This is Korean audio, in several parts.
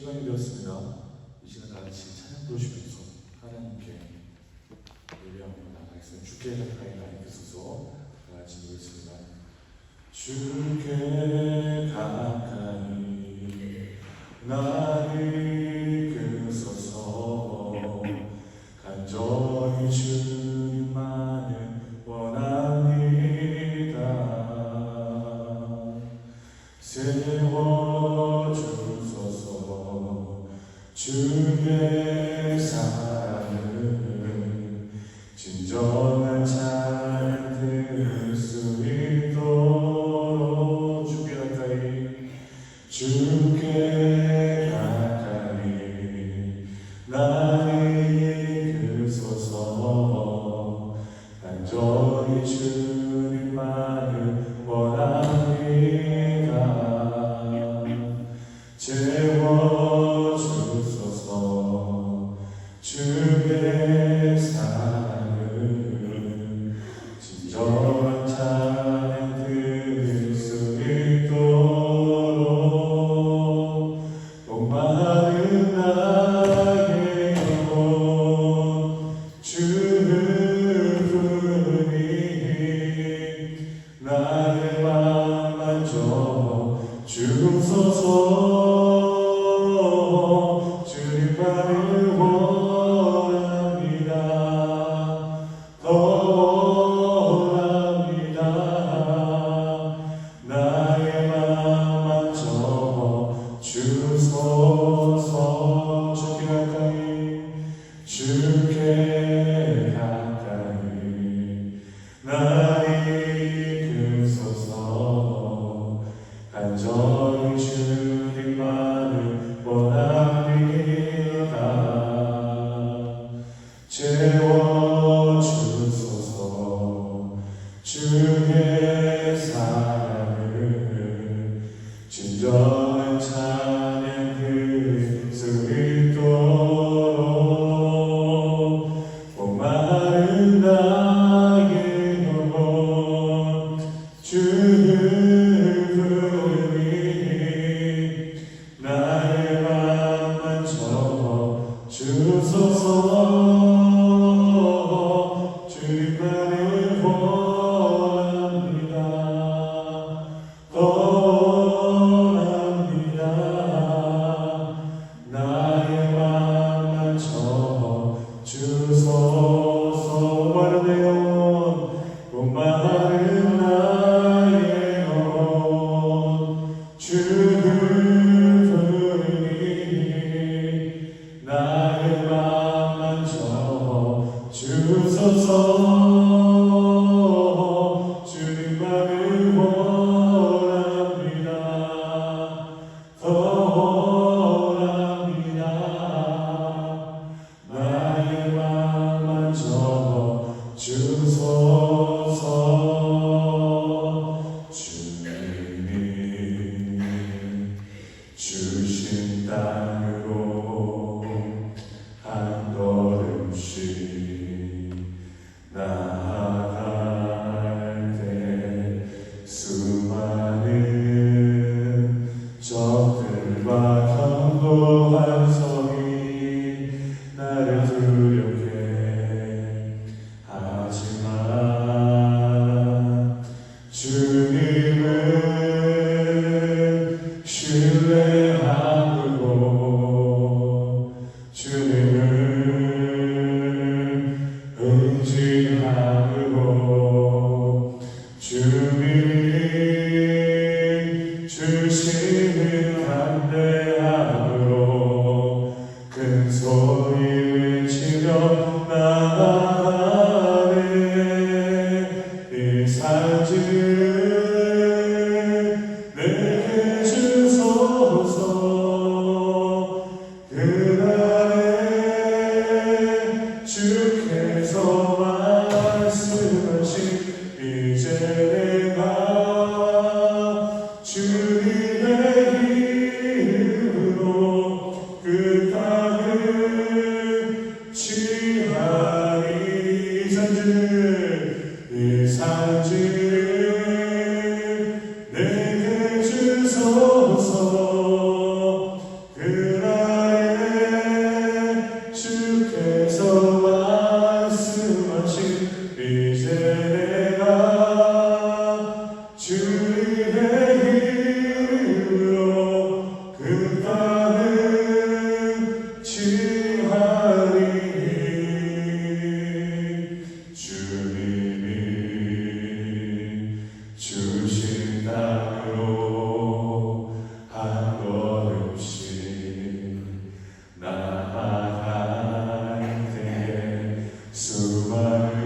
시간이 되었습니다. 이 시간 다 같이 찬양 부르시면서 하나님께 예배하고 나가겠습니다. 주께 가까이 나이드소서. 다 같이 부르겠습니다. 주께 가까이 나이드소서. 간절히 주님만을 원합니다. 세워주소서. 주의 사랑을 진정한 찬양 들을 수 있도록 주께 가까이 나를 이끄소서. 간절히 주님만을 원합니다. 채워주소서. 주의 사랑을 진정한 찬양 들을 수 있도록 목마른 나의 영혼 주를 부르니 나의 맘 만져 주소서. 주님만을 원합니다. 더 원합니다. 나의 맘 만져 주소서. 주께 가까이 나 이끄소서. 간절히 주님만을 원합니다. 채워주소서. 주의 사랑을 진정한 찬양 들을 수 있도록 목마른 나의 영혼 주를 부르니 나의 맘 만져 주소서. 주님만을 원합니다. 더 원합니다. 나의 맘 만져 주소서. 목마른 나의 영혼 주를 부르니 나의 맘 만져 주소서. 주님만을 원합니다. 더 원합니다. 나의 맘 만져 주소서. 주님이 주신 땅으로 한 걸음씩 나아갈 때 수많은 적들과 견고한 성이 나를 두렵게 하지만 주님은 땅으로 한 걸음씩 나아갈 때에 수많은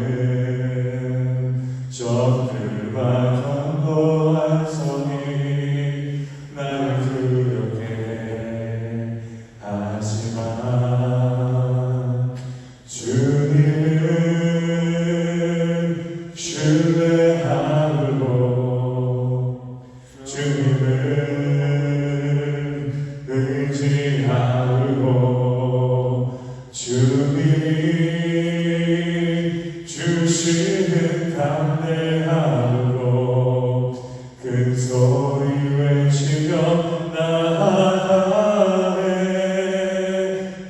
적들과 견고한 성이 나를 두렵게 하지만 주님은 신뢰하고 주님은 의지하고 주님이 주시는 담대하고 큰 소리 외치며 나아가네.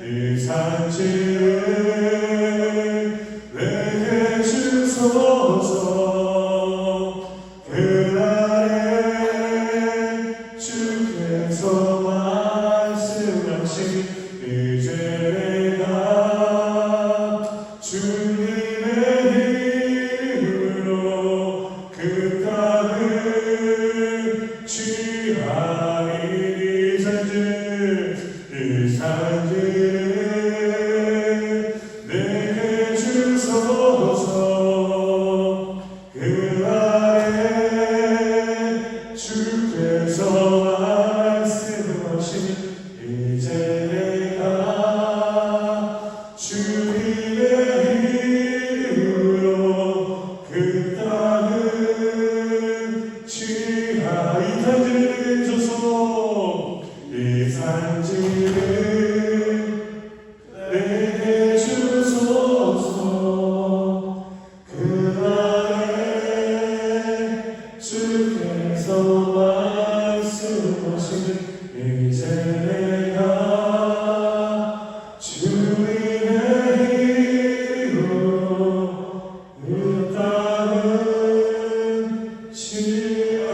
이 산지를 내게 주소서. 그날에 주께서 말씀하신 이제 내가 주님의 이름으로 그 땅을 취하리. 이 산지를 내게 주소서. 그날에 주께서 말씀하신 이제 내가 주님의 이름으로 그 땅을 취하리. 이 산지를 내게 주소서. 그날에 주께서 말씀하신 이제 내가 주님의 이름으로 그 땅을 취하리.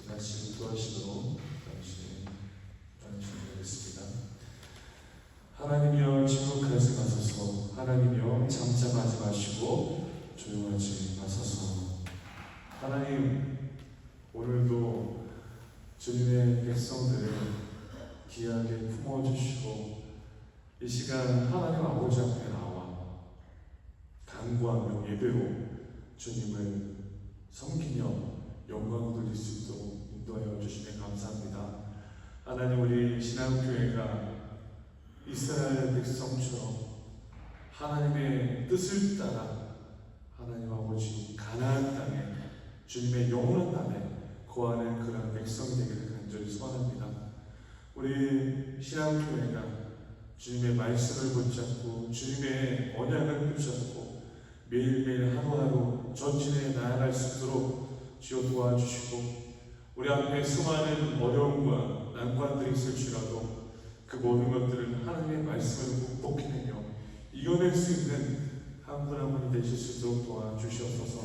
다시 도와주시도록 하겠습니다. 하나님이여 침묵하지 마소서. 하나님이여 잠잠하지 마시고 조용하지 마소서. 하나님, 오늘도 주님의 백성들을 귀하게 품어주시고 이 시간 하나님 아버지 앞에 나와 간구하며 예배로 주님을 섬기며 영광 돌릴 수 있도록 인도하여 주시면 감사합니다. 하나님, 우리 신앙교회가 이스라엘 백성처럼 하나님의 뜻을 따라 하나님 아버지 가나안 땅에 주님의 영원한 땅에 거하는 그런 백성이 되기를 간절히 소원합니다. 우리 신앙교회가 주님의 말씀을 붙잡고 주님의 언약을 붙잡고 매일매일 하루하루 전진해 나아갈 수 있도록 주여 도와주시고, 우리 앞에 수많은 어려움과 난관들이 있을지라도 그 모든 것들을 하나님의 말씀을 극복해내며 이겨낼 수 있는 한 분 한 분이 되실 수 있도록 도와주시옵소서.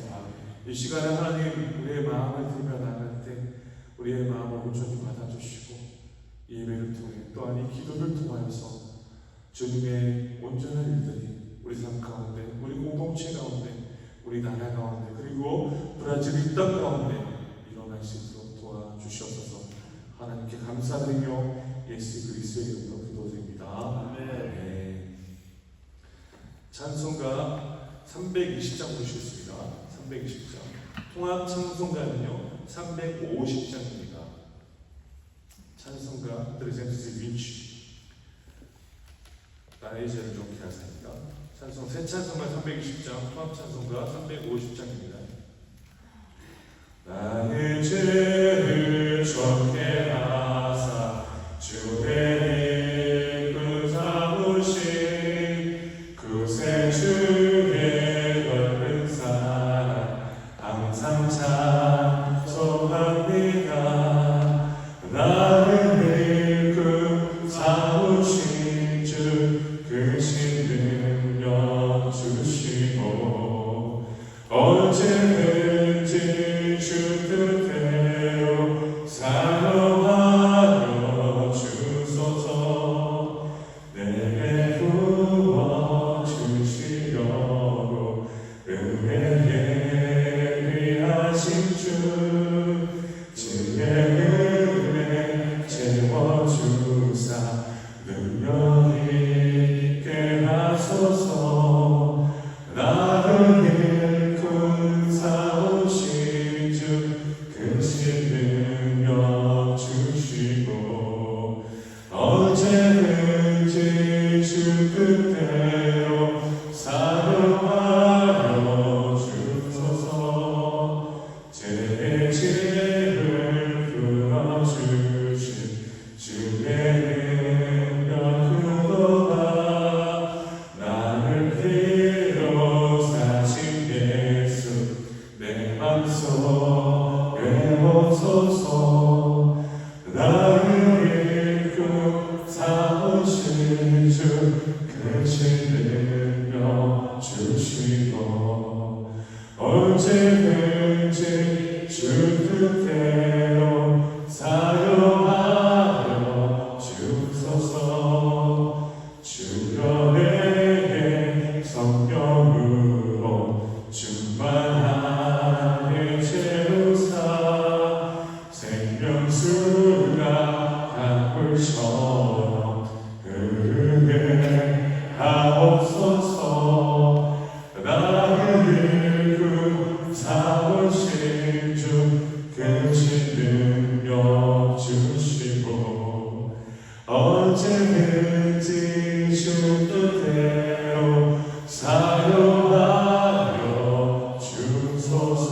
이 시간에 하나님, 우리의 마음을 들며 나갈 때 우리의 마음을 온전히 받아주시고 이 예배를 통해 또한 이 기도를 통하여서 주님의 온전한 일들이 우리 삶 가운데, 우리 공동체 가운데, 우리 나라 가운데, 그리고 브라질 이 땅 가운데 일어날 수 있도록 도와주시옵소서. 하나님께 감사드리며 예수 그리스도의 이름으로 기도드립니다. 네. 찬송가 320장 보시겠습니다. 320장. 통합 찬송가는요 350장입니다. 찬송가 Presentes 20. 나의 죄를 좀 기하사입니다. 찬송 새 찬송가 320장, 통합 찬송가 350장입니다. 나의 죄를 정케 하사 주의 이끌 삼으신 그새 주의 넓은 사랑 항상 찬송합니다. 나를 이끌 삼으신 주 크신 능력 주시고 언제든지 주 뜻대로 사용하여 주소서. 내게 부어 주시려고 나를 일꾼 사오신 주 크신 능력 주시고 언제든지 주 뜻대로 사용하여 주소서. 제 죄를 풀어주신 주의 능력으로다. 나를 피로 사신 예수 내 맘속 외워소서. 나를 일꾼 사오신 주 크신 능력 주시고 언제든지 주 뜻대로 사용하여 주소서. 주여 내게 성령으로 충만하게 채우사 생명수가 강물처럼 흐르게 하옵소서. 나를 일꾼 사오신 주 크신 능력 주시고 언제든지 주 뜻대로 사용하여 주소서.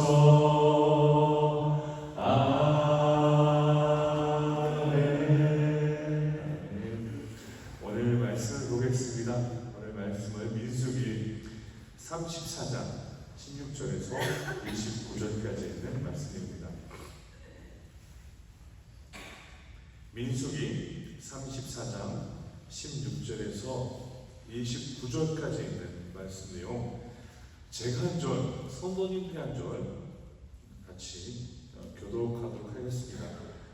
아멘. 오늘 말씀을 보겠습니다. 오늘 말씀은 민수기 34장 16절에서 29절까지 있는 말씀입니다. 민수기 34장 16절에서 29절까지 있는 말씀 내용, 제가 한 절, 성도님이 한 절 같이 교독하도록 하겠습니다.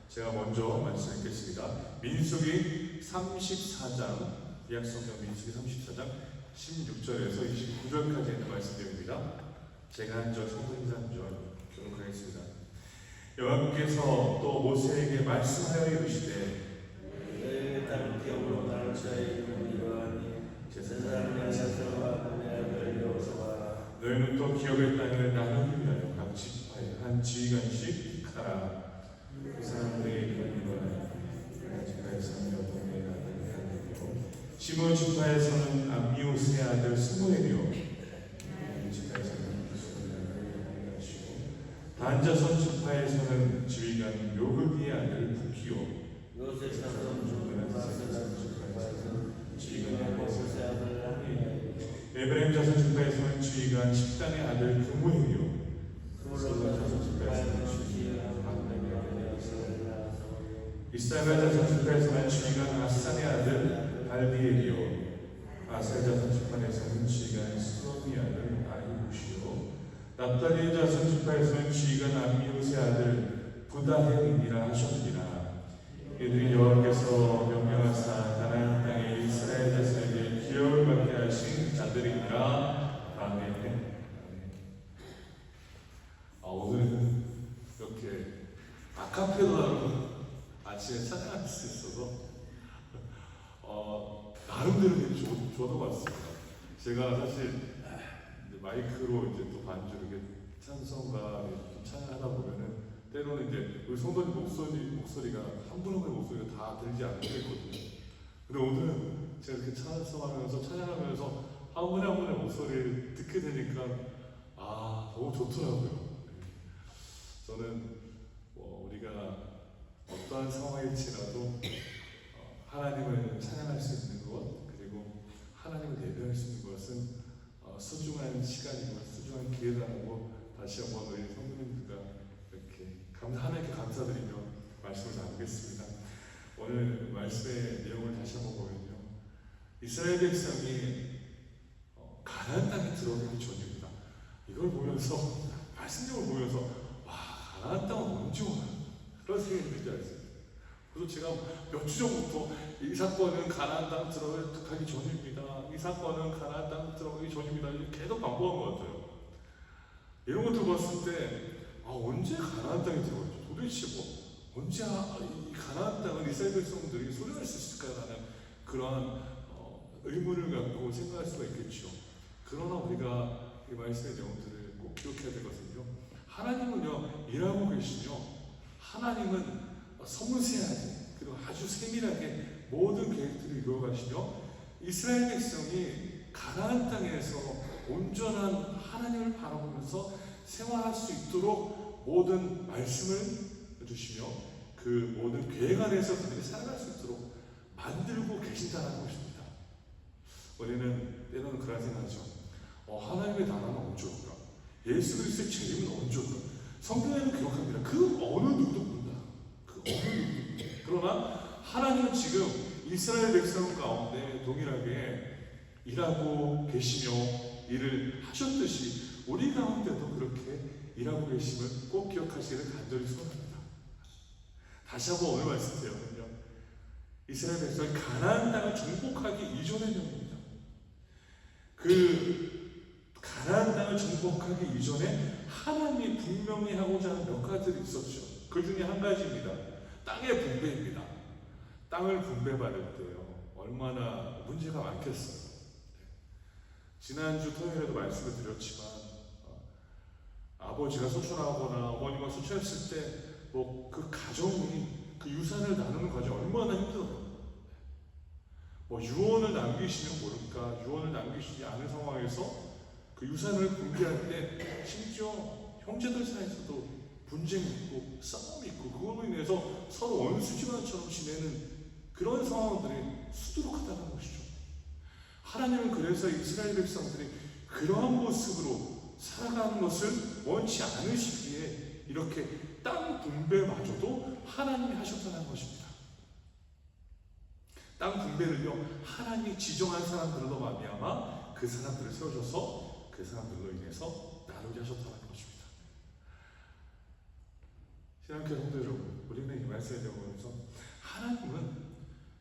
제가 먼저 말씀 읽겠습니다. 민수기 34장, 구약성경 민수기 34장 16절에서 29절까지 있는 말씀입니다. 제가 한 절, 성도님 한 절 교독하겠습니다. 여호와께서 또 모세에게 말씀하여 이르시되 너희의 땅 기업으로 나를 자의 이름을 이러하니 제사장을 하셔서 내 아들을 여호수아라. 너희는 또 기업의 땅을 나누기 위하여 각 지파에 한 지휘관씩 하라. 그 사람들의 이름을 이러하니 각 지파에서는 여동의 아들 갈렙이요 시므온 지파에서는 암미우스의 아들 스무엘이요 지파에서는 기수의 아들 야시고 단 자손 지파에서는 지휘관 요극의 아들 부키요 요셉 사돈 중 마스다 지파에서는 지휘관 모세의 아들 하니엘이요 에브라임 자손 지파에서는 지휘관 십단의 아들 그무엘이요 스물로 자손 지파에서는 지휘관 박렙의 아들 이스라엘 이스라엘 자손 지파에서는 지휘관 아산의 아들 발디엘이요 아셀 자손 지파에서는 지휘관 스롬의 아들 아히우시요 납달리 자손 지파에서는 지휘관 암미우스의 아들 부다헬이니라 하셨느니라. 이들이 여호와께서 명령하사 가나안 땅에 이스라엘 자손에게 기업을 받게 하신 자들이니라. 아멘. 오늘은 이렇게 아카펠라로 아침에 찬양할 수 있어서 나름대로 되게 좋은 것 같습니다. 제가 사실 이제 마이크로 이제 또 반주로 이렇게 찬송가 좀 찬양하다 보면은 때로는 이제 우리 성도님 목소리가 한 분 한 분의 목소리가 다 들리지 않는 게 있거든요. 근데 오늘은 제가 이렇게 찬송하면서 찬양하면서 한 분의 한 분의 목소리를 듣게 되니까 너무 좋더라고요. 저는 우리가 어떠한 상황일지라도 하나님을 찬양할 수 있는 것, 그리고 하나님을 예배할 수 있는 것은 소중한 시간이고 소중한 기회라고 다시 한번 우리 성도님들과 이렇게 하나님께 감사드리며 말씀을 나누겠습니다. 오늘 말씀의 내용을 다시 한번 보면요, 이스라엘 백성이 가나안 땅에 들어오기 전입니다. 이걸 보면서 말씀을 보면서 가나안 땅은 뭔지 몰라요. 그런 생각이 들지 않습니까? 그래서 제가 몇 주 전부터 이 사건은 가나안 땅 들어가기 전입니다. 이 사건은 가나안 땅 들어가기 전입니다. 계속 반복한 것 같아요. 이런 것들 봤을 때 언제 가나안 땅에 들어갔죠? 도대체 언제 이 가나안 땅을 이스라엘 백성들이 소유할 수 있을까라는 그러한 의문을 갖고 생각할 수가 있겠죠. 그러나 우리가 이 말씀의 내용들을 꼭 기억해야 되거든요. 하나님은요, 일하고 계시며 하나님은 섬세하게 그리고 아주 세밀하게 모든 계획들을 이루어가시며 이스라엘 백성이 가나안 땅에서 온전한 하나님을 바라보면서 생활할 수 있도록 모든 말씀을 주시며 그 모든 계획 안에서 그들이 살아갈 수 있도록 만들고 계신다는 것입니다. 우리는 때로는 그런 생각하죠. 하나님의 나라는 언제 올까? 예수 그리스도의 재림은 언제 올까? 성경에는 기록합니다. 그 어느 누구도 모른다. 그 어느 누구도. 그러나 하나님은 지금 이스라엘 백성 가운데 동일하게 일하고 계시며 일을 하셨듯이 우리 가운데도 그렇게 일하고 계심을 꼭 기억하시기를 간절히 소원합니다. 다시 한번 오늘 말씀드려요. 이스라엘 백성이 가나안 땅을 정복하기 이전의 내용입니다. 그 가나안 땅을 정복하기 이전에 하나님이 분명히 하고자 하는 몇 가지들이 있었죠. 그 중에 한 가지입니다. 땅의 분배입니다. 땅을 분배받을 때요, 얼마나 문제가 많겠어요. 지난주 토요일에도 말씀을 드렸지만 아버지가 소천하거나 어머니가 소천했을 때 그 가정이 그 유산을 나누는 과정이 얼마나 힘들어요. 유언을 남기시면 모를까, 유언을 남기시지 않은 상황에서 그 유산을 분배할 때 심지어 형제들 사이에서도 분쟁이 있고 싸움이 있고 그걸로 인해서 서로 원수지간처럼 지내는 그런 상황들이 수두룩하다는 것이죠. 하나님은 그래서 이스라엘 백성들이 그러한 모습으로 살아가는 것을 원치 않으시기에 이렇게 땅 분배마저도 하나님이 하셨다는 것입니다. 땅 분배를요, 하나님이 지정한 사람들로 말미암아 그 사람들을 세우셔서 그 사람들로 인해서 나누게 하셨다는 것입니다. 신앙교회 성도 여러분, 우리는 이 말씀을 보면서 하나님은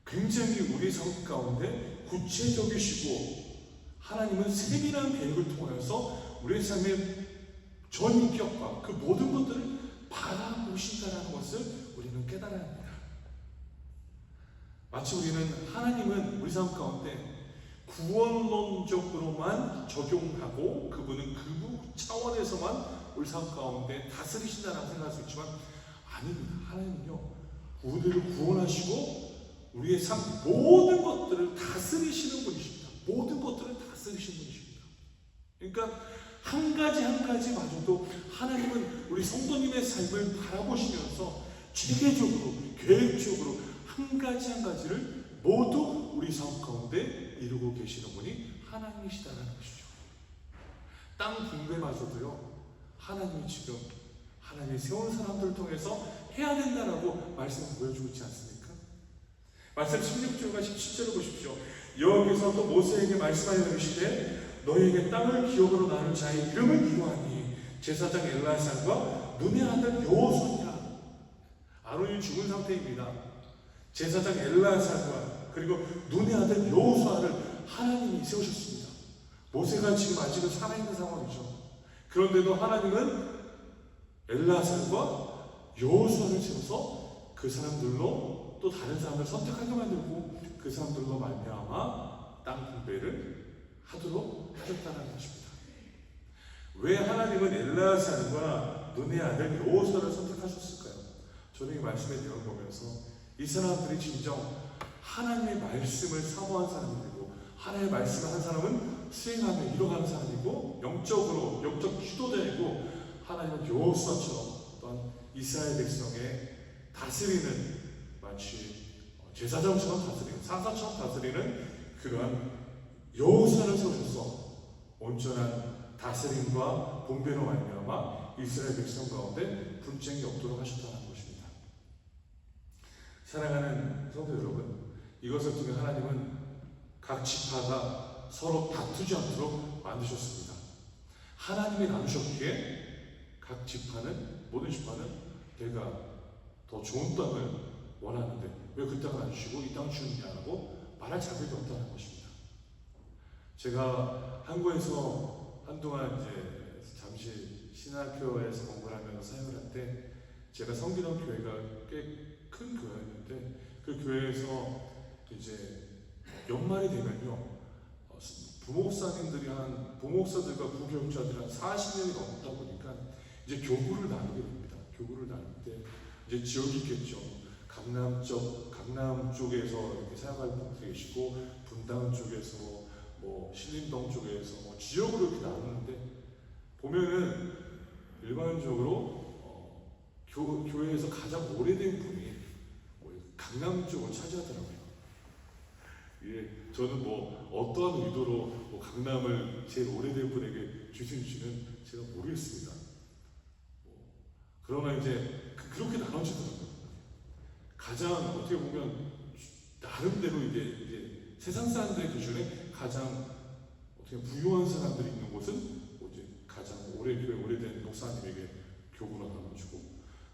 굉장히 우리 삶 가운데 구체적이시고 하나님은 세밀한 계획을 통하여서 우리의 삶의 전인격과 그 모든 것들을 바라보신다는 것을 우리는 깨달아야 합니다. 마치 우리는 하나님은 우리 삶 가운데 구원론적으로만 적용하고 그분은 그 차원에서만 우리 삶 가운데 다스리신다라고 생각할 수 있지만 아닙니다. 하나님은요, 우리를 구원하시고 우리의 삶 모든 것들을 다스리시는 분이십니다. 모든 것들을 다스리시는 분이십니다. 그러니까 한 가지 한 가지마저도 하나님은 우리 성도님의 삶을 바라보시면서 체계적으로 계획적으로 한 가지 한 가지를 모두 우리 삶 가운데 이루고 계시는 분이 하나님이시다는 것이죠. 땅 분배마저도요, 하나님이 지금 하나님이 세운 사람들을 통해서 해야 된다라고 말씀을 보여주고 있지 않습니까? 말씀 16절과 17절을 보십시오. 여기서 또 모세에게 말씀하여 이르시되 너희에게 땅을 기업으로 나눌 자의 이름을 이루하니 제사장 엘라살과 눈의 아들 여호수아니라. 아론이 죽은 상태입니다. 제사장 엘라살과 그리고 눈의 아들 여호수아를 하나님이 세우셨습니다. 모세가 지금 아직은 살아있는 상황이죠. 그런데도 하나님은 엘라살과 여호수아를 세워서 그 사람들로 또 다른 사람을 선택하게 만들고 그 사람들로 말미암아 땅 분배를 하도록 하셨다는 것입니다. 왜 하나님은 엘라살과 눈의 아들 여호수아를 선택하셨을까요? 저는 이 말씀의 내용을 보면서 이 사람들이 진정 하나님의 말씀을 사모한 사람들이고 하나님의 말씀을 한 사람은 수행하며 이뤄가는 사람이고 영적 지도자이고 하나님은 여호수아처럼 또한 이스라엘 백성의 다스리는 마치 제사장처럼 다스리는 상사처럼 다스리는 그러한 여호수아를 세우셔서 온전한 다스림과 분배로 말미암아 이스라엘 백성 가운데 분쟁이 없도록 하셨다는 것입니다. 사랑하는 성도 여러분, 이것을 통해 하나님은 각 지파가 서로 다투지 않도록 만드셨습니다. 하나님이 나누셨기에 각 지파는 모든 지파는 내가 더 좋은 땅을 원하는데 왜 그 땅을 안 주시고 이 땅을 주느냐고 말할 자격이 없다는 것입니다. 제가 한국에서 한동안 이제 잠시 신학교에서 공부를 하면서 사역을 할 때 제가 섬기던 교회가 꽤 큰 교회였는데 그 교회에서 이제 연말이 되면요 부목사들과 부교육자들이 한 40년이 넘다 보니까 이제 교구를 나누게 됩니다. 교구를 나눌 때 이제 지역이 있겠죠. 강남 쪽에서 이렇게 사역할 분들이 계시고, 분당 쪽에서 뭐 신림동 쪽에서 뭐 지역으로 이렇게 나누는데, 보면은 일반적으로 교회에서 가장 오래된 분이 강남 쪽을 차지하더라고요. 예, 저는 뭐 어떠한 의도로 뭐 강남을 제일 오래된 분에게 주신지는 제가 모르겠습니다. 그러나 이제 그렇게 나눠지더라고요. 가장 어떻게 보면 나름대로 이제 세상 사람들의 기준에 가장 어떻게 부유한 사람들이 있는 곳은 이제 가장 오래된 목사님에게 교구를 나눠주고,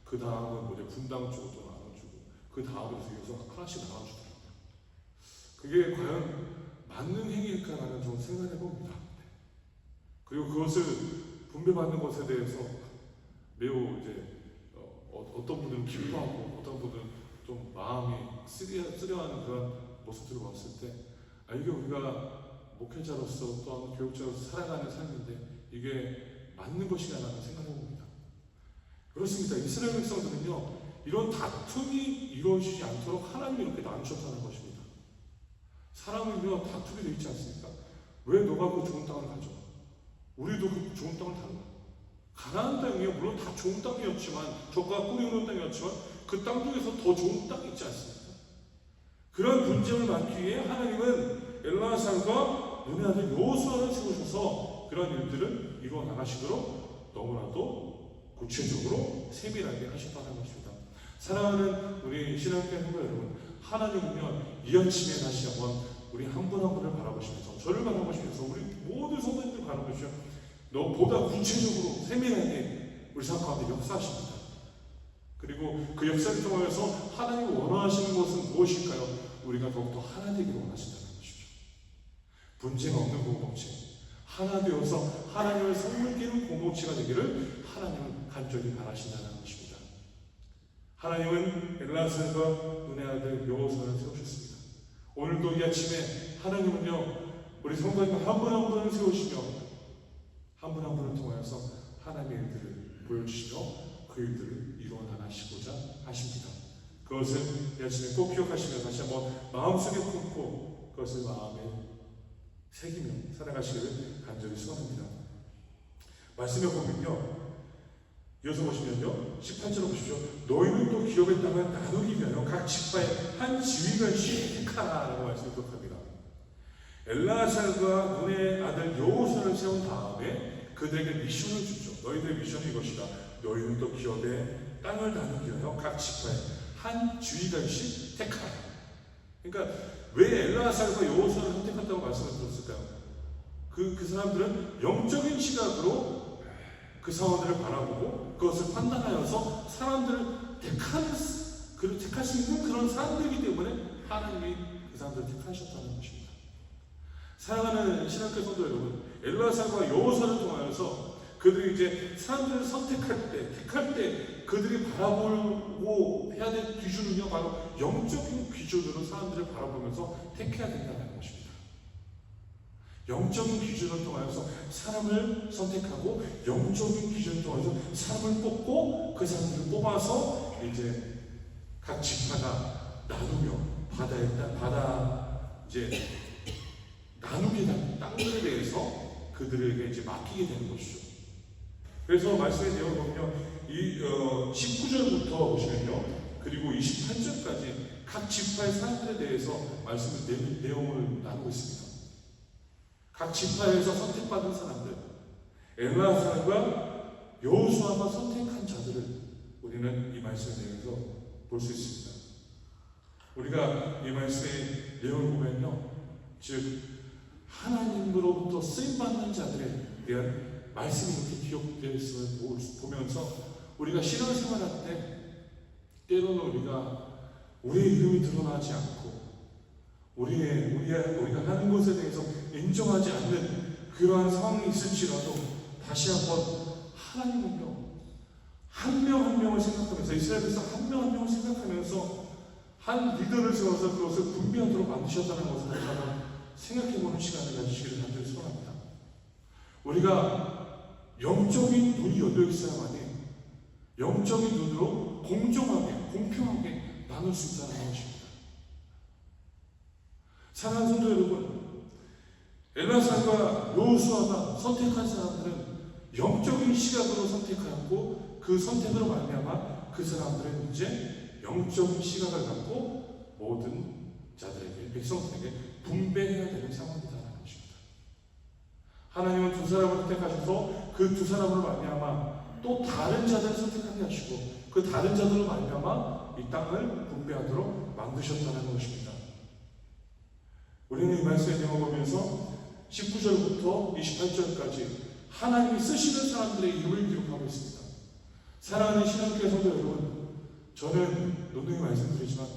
그 다음은 뭐 이제 분당 쪽도 나눠주고, 그 다음으로 이어서 하나씩 나눠주더라고요. 그게 과연 맞는 행위일까라는 좀 생각해 봅니다. 그리고 그것을 분배받는 것에 대해서 매우 이제 어떤 분들은 기뻐하고, 어떤 분들은 좀 마음이 쓰려하는 그런 모습들을 봤을 때, 이게 우리가 목회자로서 또한 교육자로서 살아가는 삶인데 이게 맞는 것이냐라는 생각을 해봅니다. 그렇습니다. 이스라엘 백성들은요, 이런 다툼이 이루어지지 않도록 하나님이 이렇게 나누셨다는 것입니다. 사람은요, 다툼이 되어 있지 않습니까? 왜 너가 그 좋은 땅을 가져? 우리도 그 좋은 땅을 다루고, 가나안 땅이요, 물론 다 좋은 땅이었지만, 적과 꿀이 흐르는 땅이었지만 그 땅 중에서 더 좋은 땅이 있지 않습니까? 그런 분쟁을 막기 위해 하나님은 엘라살과 눈의 아들 여호수아를 세우셔서 그런 일들을 이루어 나가시도록 너무나도 구체적으로 세밀하게 하셨다는 것입니다. 사랑하는 우리 신앙교회 성도 여러분, 하나님은요, 이 아침에 다시 한번 우리 한 분 한 분을 바라보시면서, 저를 바라보시면서, 우리 모든 성도님들 바라보시며 너보다 구체적으로 세밀하게 우리 삶 가운데 역사하십니다. 그리고 그 역사를 통하여서 하나님이 원하시는 것은 무엇일까요? 우리가 더욱더 하나 되기를 원하신다는 것이죠. 분쟁 없는 공동체, 하나 되어서 하나님을 섬기는 공동체가 되기를 하나님은 간절히 바라신다는 것입니다. 하나님은 엘라살과 눈의 아들 여호수아를 세우셨습니다. 오늘도 이 아침에 하나님은요, 우리 성도님 한 분 한 분을 세우시며 한 분 한 분을 통하여서 하나님의 일들을 보여주시며 그 일들을 이루어 나가시고자 하십니다. 그것을 이 아침에 꼭 기억하시며 다시 한번 마음속에 품고 그것을 마음에 새기며 살아가시기를 간절히 소원합니다. 말씀에 보면요, 이어서 보시면요, 18절을 보십시오. 너희는 또 기업의 땅을 나누기 위하여 각 지파에 한 지휘관씩 택하라라고 말씀을 기록합니다. 엘라살과 눈의 아들 여호수아를 세운 다음에 그들에게 미션을 주죠. 너희들의 미션이 이것이다. 너희는 또 기업의 땅을 나누기 위하여 각 지파에 한 지휘관씩 택하라. 그러니까 왜 엘라살과 여호수아를 선택했다고 말씀을 드렸을까요? 그 사람들은 영적인 시각으로 그 상황들을 바라보고 그것을 판단하여서 사람들을 택할 수 있는 그런 사람들이기 때문에 하나님이 그 사람들을 택하셨다는 것입니다. 사랑하는 신학교 성도 여러분, 엘라살과 여호수아를 통하여서 그들이 이제 사람들을 선택할 때, 택할 때 그들이 바라보고 해야 될 기준은요, 바로 영적인 기준으로 사람들을 바라보면서 택해야 된다는 것입니다. 영적인 기준을 통하여서 사람을 선택하고 영적인 기준을 통해서 사람을 뽑고 그 사람들을 뽑아서 이제 각 지파가 나누며 이제 나누게 된 땅들에 대해서 그들에게 이제 맡기게 되는 것이죠. 그래서 말씀의 내용을 보면 이 19절부터 보시면요, 그리고 28절까지 각 지파의 사람들에 대해서 말씀의 내용을 나누고 있습니다. 각 지파에서 선택받은 사람들, 엘라살과 여호수아가 선택한 자들을 우리는 이 말씀의 내용에서 볼 수 있습니다. 우리가 이 말씀의 내용을 보면요, 즉 하나님으로부터 쓰임받는 자들에 대한 말씀이 이렇게 기록되어 있음을 보면서 우리가 신앙생활할 때 때로는 우리의 이름이 드러나지 않고 우리가 하는 것에 대해서 인정하지 않는 그러한 상황이 있을지라도 다시 한번 하나님은요, 한 명 한 명을 생각하면서, 이스라엘에서 한 명 한 명을 생각하면서 한 리더를 세워서 그것을 분배하도록 만드셨다는 것을 다시 한번 생각해보는 시간을 가지시기를 간절히 소원합니다. 우리가 영적인 눈이 열려 있어야만이 영적인 눈으로 공정하게, 공평하게 나눌 수 있다는 것입니다. 사랑하는 성도 여러분, 엘라사과 여호수아가 선택한 사람들은 영적인 시각으로 선택하였고 그 선택으로 말미암아 그 사람들은 이제 영적인 시각을 갖고 모든 자들에게, 백성들에게 분배해야 되는 상황이다라는 것입니다. 하나님은 두 사람을 선택하셔서 그 두 사람으로 말미암아 또 다른 자들을 선택하게 하시고 그 다른 자들로 말미암아 이 땅을 분배하도록 만드셨다는 것입니다. 우리는 이 말씀의 내용을 보면서 19절부터 28절까지 하나님이 쓰시는 사람들의 이름을 기록하고 있습니다. 사랑하는 신앙교회 성도 여러분, 저는 누누이 말씀드리지만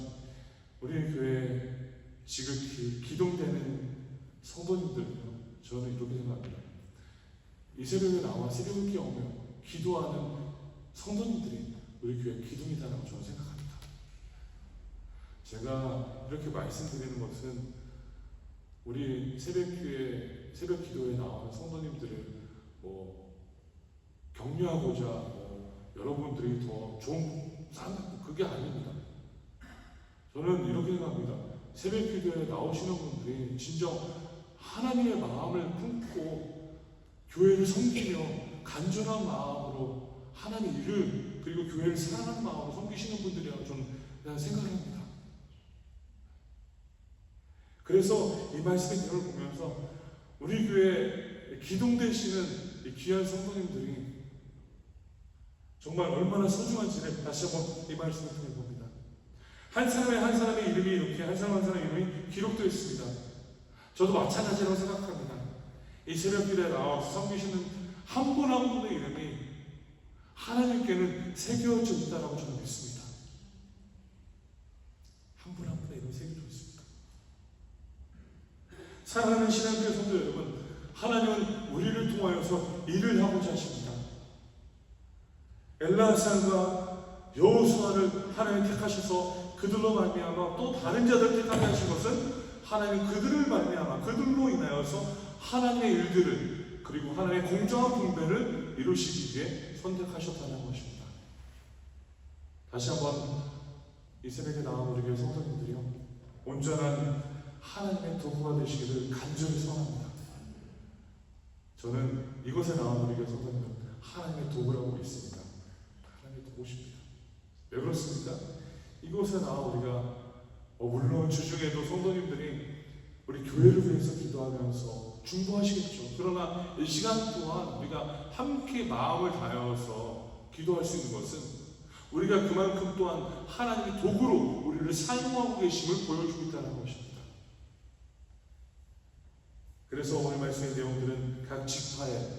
우리 교회에 지극히 기동되는 성도님들은요, 저는 이렇게 생각합니다. 이 새벽에 나와 새벽을 깨우며 기도하는 성도님들이 우리 교회 기둥이다라고 저는 생각합니다. 제가 이렇게 말씀드리는 것은 우리 새벽교회, 새벽 기도에 나오는 성도님들을 격려하고자 여러분들이 더 좋은 삶, 그게 아닙니다. 저는 이렇게 생각합니다. 새벽 기도에 나오시는 분들이 진정 하나님의 마음을 품고 교회를 섬기며 간절한 마음으로 하나님의 일을 그리고 교회를 사랑하는 마음으로 섬기시는 분들이라고 저는 그냥 생각합니다. 그래서 이 말씀의 내용을 보면서 우리 교회 기둥되시는 이 귀한 성도님들이 정말 얼마나 소중한지를 다시 한번 이 말씀을 통해 봅니다. 한 사람의 이름이 이렇게 한 사람의 이름이 기록되어 있습니다. 저도 마찬가지라고 생각합니다. 이 새벽길에 나와서 섬기시는 한 분 한 분의 이름이 하나님께는 새겨져 있다고 저는 믿습니다. 한 분 한 분의 이름이 새겨져 있습니다. 사랑하는 신앙교회 성도 여러분, 하나님은 우리를 통하여서 일을 하고자 하십니다. 엘라사과 여호수아를 하나님 택하셔서 그들로 말미암아 또 다른 자들 택하게 하신 것은 하나님 그들을 말미암아 그들로 인하여서 하나님의 일들을 그리고 하나님의 공정한 분배를 이루시기 위해 선택하셨다는 것입니다. 다시 한번 이 새벽에 나온 우리 교회 성도님들이요, 온전한 하나님의 도구가 되시기를 간절히 소원합니다. 저는 이곳에 나온 우리 교회 성도님은 하나님의 도구라고 믿습니다. 하나님의 도구십니다. 왜 그렇습니까? 이곳에 나와 우리가 물론 주중에도 성도님들이 우리 교회를 위해서 기도하면서 중보하시겠죠. 그러나 이 시간 동안 우리가 함께 마음을 다하여서 기도할 수 있는 것은 우리가 그만큼 또한 하나님의 도구로 우리를 사용하고 계심을 보여주고 있다는 것입니다. 그래서 오늘 말씀의 내용들은 각 지파의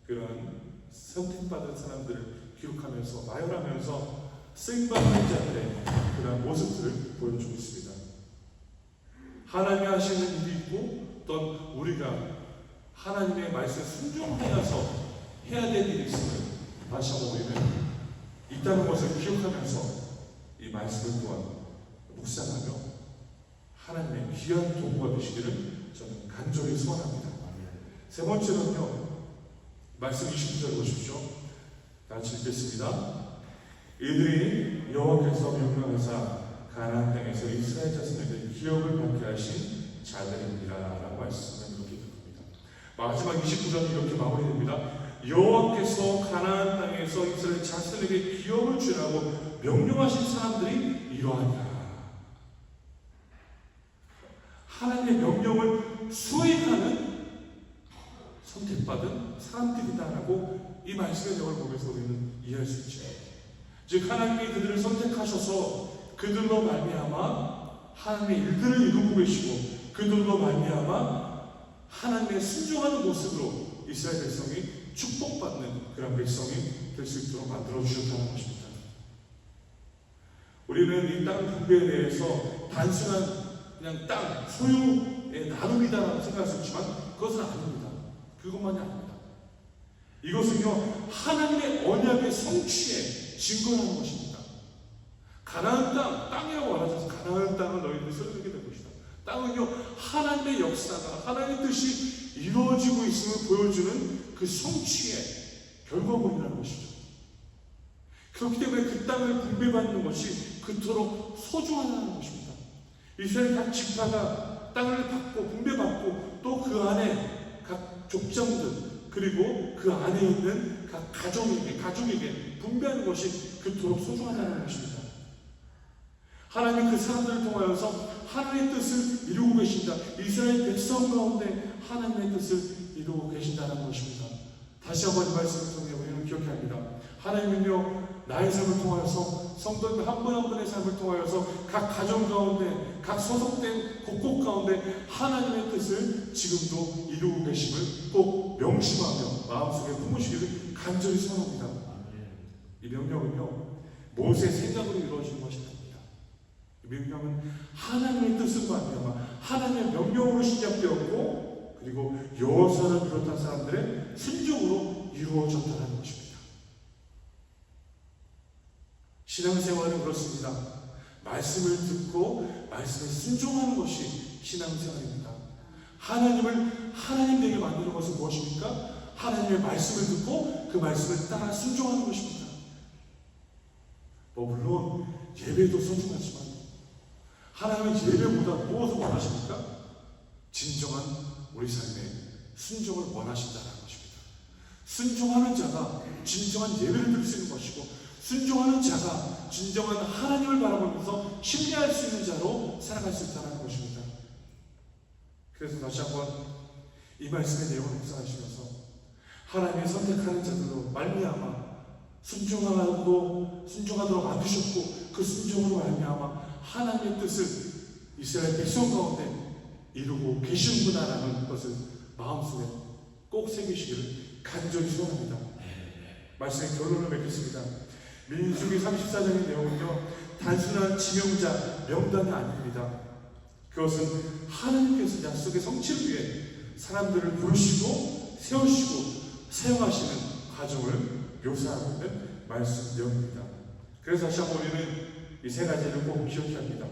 그런 선택받은 사람들을 기록하면서 나열하면서 쓰임받는 자들의 그런 모습들을 보여주고 있습니다. 하나님이 하시는 일이 있고 또 우리가 하나님의 말씀에 순종하여서 해야 될 일이 있음을 다시 한번 우리는 있다는 것을 기억하면서 이 말씀을 또한 묵상하며 하나님의 귀한 도구가 되시기를 저는 간절히 소원합니다. 세 번째로는요, 말씀 29절 보십시오. 같이 읽겠습니다. 이들이 여호와께서 명령하사 가나안 땅에서 이스라엘 자손에게 기업을 받게 하신 자들입니다 라고 말씀을 이렇게 기록합니다. 마지막 29절은 이렇게 마무리됩니다. 여호와께서 가나안 땅에서 이스라엘 자손에게 기업을 주라고 명령하신 사람들이 이러하니라. 하나님의 명령을 수행하는 선택받은 사람들이다라고 이 말씀의 내용을 보면서 우리는 이해할 수 있죠. 즉 하나님이 그들을 선택하셔서 그들로 말미암아 하나님의 일들을 이루고 계시고 그들로 말미암아 하나님의 순종하는 모습으로 이스라엘 백성이 축복받는 그런 백성이 될 수 있도록 만들어 주셨다는 것입니다. 우리는 이 땅 분배에 대해서 단순한 그냥 땅 소유의 나눔이다라고 생각할 수 있지만 그것은 아닙니다. 그것만이 아닙니다. 이것은요 하나님의 언약의 성취에 증거하는 것입니다. 가나안 땅이라고 말하셔서 가나안 땅을 너희들이 소유하게 될 것이다. 땅은요, 하나님의 역사가, 하나님의 뜻이 이루어지고 있음을 보여주는 그 성취의 결과물이라는 것이죠. 그렇기 때문에 그 땅을 분배받는 것이 그토록 소중하다는 것입니다. 이스라엘 각 지파가 땅을 받고 분배받고 또 그 안에 각 족장들 그리고 그 안에 있는 각 가족에게 분배하는 것이 그토록 소중하다는 것입니다. 하나님 그 사람들을 통하여서 하나님의 뜻을 이루고 계신다. 이스라엘 백성 가운데 하나님의 뜻을 이루고 계신다는 것입니다. 다시 한번 이 말씀을 통해 우리는 기억해야 합니다. 하나님은요, 나의 삶을 통하여서 성도들 한 분 한 분의 삶을 통하여서 각 가정 가운데 각 소속된 곳곳 가운데 하나님의 뜻을 지금도 이루고 계심을 꼭 명심하며 마음속에 품으시기를 간절히 소원합니다. 이 명령은요, 모세의 생각으로 이루어지는 것이 아닙니다. 이 명령은 하나님의 뜻으로 말미암아 하나님의 명령으로 시작되었고 그리고 여호수아를 비롯한 사람들의 순종으로 이루어졌다는 것입니다. 신앙생활은 그렇습니다. 말씀을 듣고 말씀에 순종하는 것이 신앙생활입니다. 하나님을 하나님 되게 만드는 것은 무엇입니까? 하나님의 말씀을 듣고 그 말씀을 따라 순종하는 것입니다. 물론 예배도 소중하지만 하나님은 예배보다 무엇을 원하십니까? 진정한 우리 삶에 순종을 원하신다는 것입니다. 순종하는 자가 진정한 예배를 드릴 수 있는 것이고 순종하는 자가 진정한 하나님을 바라보면서 신뢰할 수 있는 자로 살아갈 수 있다는 것입니다. 그래서 다시 한번 이 말씀의 내용을 묵상하시면서 하나님이 선택하는 자들로 말미암아 순종하도록 만드셨고 그 순종으로 말미암아 하나님의 뜻을 이스라엘 백성 가운데 이루고 계시는구나라는 것을 마음속에 꼭 새기시기를 간절히 소원합니다. 말씀의 결론을 맺겠습니다. 민수기 34장의 내용은요, 단순한 지명자, 명단이 아닙니다. 그것은 하나님께서 약속의 성취를 위해 사람들을 부르시고 세우시고 사용하시는 과정을 묘사하고 있는 말씀 내용입니다. 그래서 다시 한번 우리는 이 세 가지를 꼭 기억해야 합니다.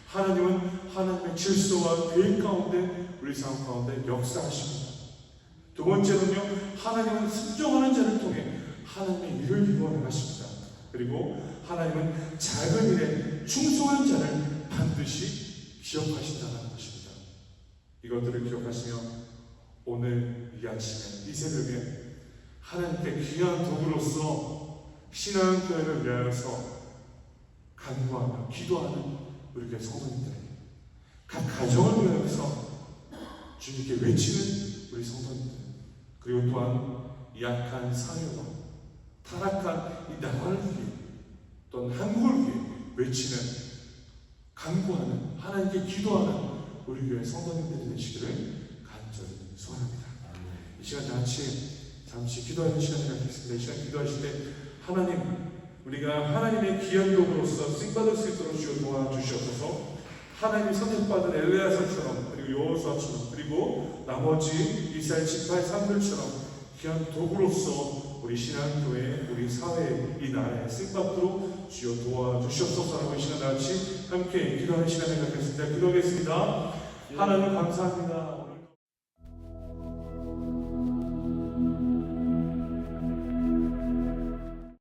하나님은 하나님의 질서와 계획 가운데 우리 삶 가운데 역사하십니다. 두 번째로는요, 하나님은 순종하는 자를 통해 하나님의 일을 이루어 나가십니다. 그리고 하나님은 작은 일에 충성한 자를 반드시 기억하신다는 것입니다. 이것들을 기억하시며 오늘 이 아침에 이 새벽에 하나님께 귀한 도구로서 신앙교회를 위하여서 간구하며 기도하는 우리 교회 성도님들, 각 가정을 위하여서 주님께 외치는 우리 성도님들, 그리고 또한 약한 사회와 타락한 이 나라를 위해 또는 한국을 위해 외치는 간구하는 하나님께 기도하는 우리 교회 성도님들이 되시기를 간절히 소원합니다. 이 시간 잠시 기도하는 시간을 갖겠습니다. 이 시간 기도하실 때 하나님, 우리가 하나님의 귀한 도구로서 쓰임받을 수 있도록 주여 도와주시옵소서. 하나님이 선택받은 엘레아사처럼 그리고 여호수아처럼 그리고 나머지 이스라엘 지파의 사람들처럼 귀한 도구로서 우리 신앙교회, 우리 사회, 이 나라에 쓰임받도록 주여 도와주시옵소서라고 이 시간 같이 함께 기도하는 시간을 갖겠습니다. 기도하겠습니다. 하나님 감사합니다.